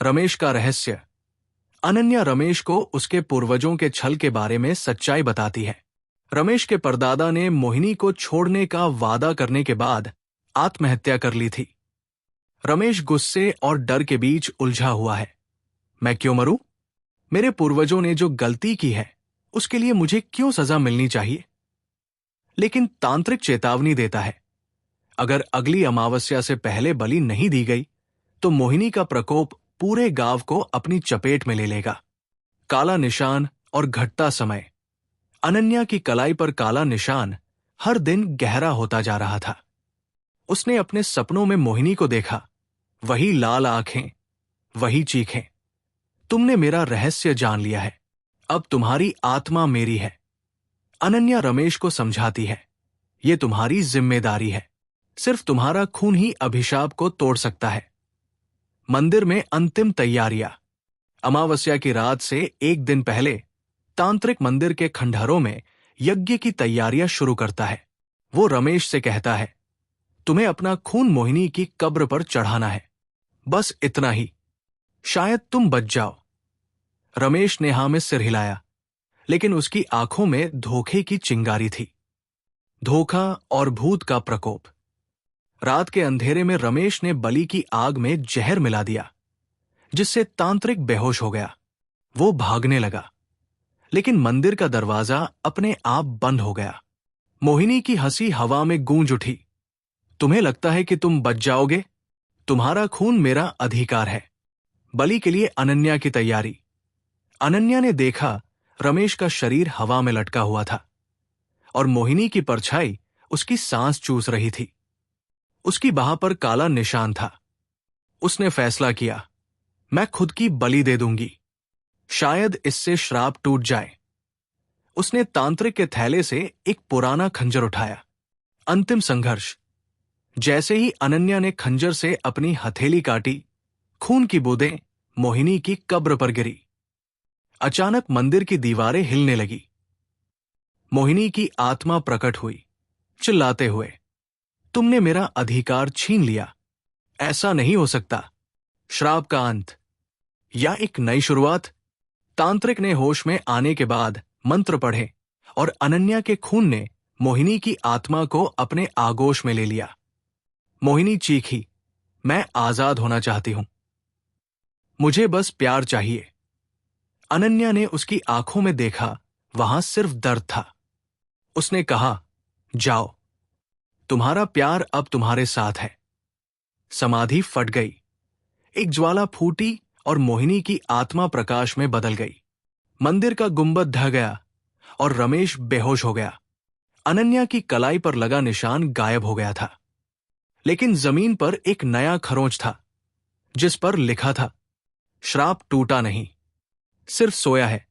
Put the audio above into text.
रमेश का रहस्य। अनन्या रमेश को उसके पूर्वजों के छल के बारे में सच्चाई बताती है। रमेश के परदादा ने मोहिनी को छोड़ने का वादा करने के बाद आत्महत्या कर ली थी। रमेश गुस्से और डर के बीच उलझा हुआ है। मैं क्यों मरूं? मेरे पूर्वजों ने जो गलती की है उसके लिए मुझे क्यों सजा मिलनी चाहिए? लेकिन तांत्रिक चेतावनी देता है, अगर अगली अमावस्या से पहले बलि नहीं दी गई तो मोहिनी का प्रकोप पूरे गांव को अपनी चपेट में ले लेगा। काला निशान और घटता समय। अनन्या की कलाई पर काला निशान हर दिन गहरा होता जा रहा था। उसने अपने सपनों में मोहिनी को देखा, वही लाल आंखें, वही चीखें। तुमने मेरा रहस्य जान लिया है, अब तुम्हारी आत्मा मेरी है। अनन्या रमेश को समझाती है, यह तुम्हारी जिम्मेदारी है, सिर्फ तुम्हारा खून ही अभिशाप को तोड़ सकता है। मंदिर में अंतिम तैयारियां। अमावस्या की रात से एक दिन पहले तांत्रिक मंदिर के खंडहरों में यज्ञ की तैयारियां शुरू करता है। वो रमेश से कहता है, तुम्हें अपना खून मोहिनी की कब्र पर चढ़ाना है, बस इतना ही, शायद तुम बच जाओ। रमेश ने हाँ में सिर हिलाया, लेकिन उसकी आंखों में धोखे की चिंगारी थी। धोखा और भूत का प्रकोप। रात के अंधेरे में रमेश ने बलि की आग में जहर मिला दिया, जिससे तांत्रिक बेहोश हो गया। वो भागने लगा, लेकिन मंदिर का दरवाजा अपने आप बंद हो गया। मोहिनी की हंसी हवा में गूंज उठी। तुम्हें लगता है कि तुम बच जाओगे? तुम्हारा खून मेरा अधिकार है। बलि के लिए अनन्या की तैयारी। अनन्या ने देखा रमेश का शरीर हवा में लटका हुआ था और मोहिनी की परछाई उसकी सांस चूस रही थी। उसकी बाह पर काला निशान था। उसने फैसला किया, मैं खुद की बलि दे दूंगी, शायद इससे श्राप टूट जाए। उसने तांत्रिक के थैले से एक पुराना खंजर उठाया। अंतिम संघर्ष। जैसे ही अनन्या ने खंजर से अपनी हथेली काटी, खून की बूंदें मोहिनी की कब्र पर गिरी। अचानक मंदिर की दीवारें हिलने लगी। मोहिनी की आत्मा प्रकट हुई, चिल्लाते हुए, तुमने मेरा अधिकार छीन लिया, ऐसा नहीं हो सकता। श्राप का अंत या एक नई शुरुआत। तांत्रिक ने होश में आने के बाद मंत्र पढ़े और अनन्या के खून ने मोहिनी की आत्मा को अपने आगोश में ले लिया। मोहिनी चीखी, मैं आजाद होना चाहती हूं, मुझे बस प्यार चाहिए। अनन्या ने उसकी आंखों में देखा, वहां सिर्फ दर्द था। उसने कहा, जाओ, तुम्हारा प्यार अब तुम्हारे साथ है। समाधि फट गई। एक ज्वाला फूटी और मोहिनी की आत्मा प्रकाश में बदल गई। मंदिर का गुंबद ढह गया और रमेश बेहोश हो गया। अनन्या की कलाई पर लगा निशान गायब हो गया था, लेकिन जमीन पर एक नया खरोंच था, जिस पर लिखा था, श्राप टूटा नहीं, सिर्फ सोया है।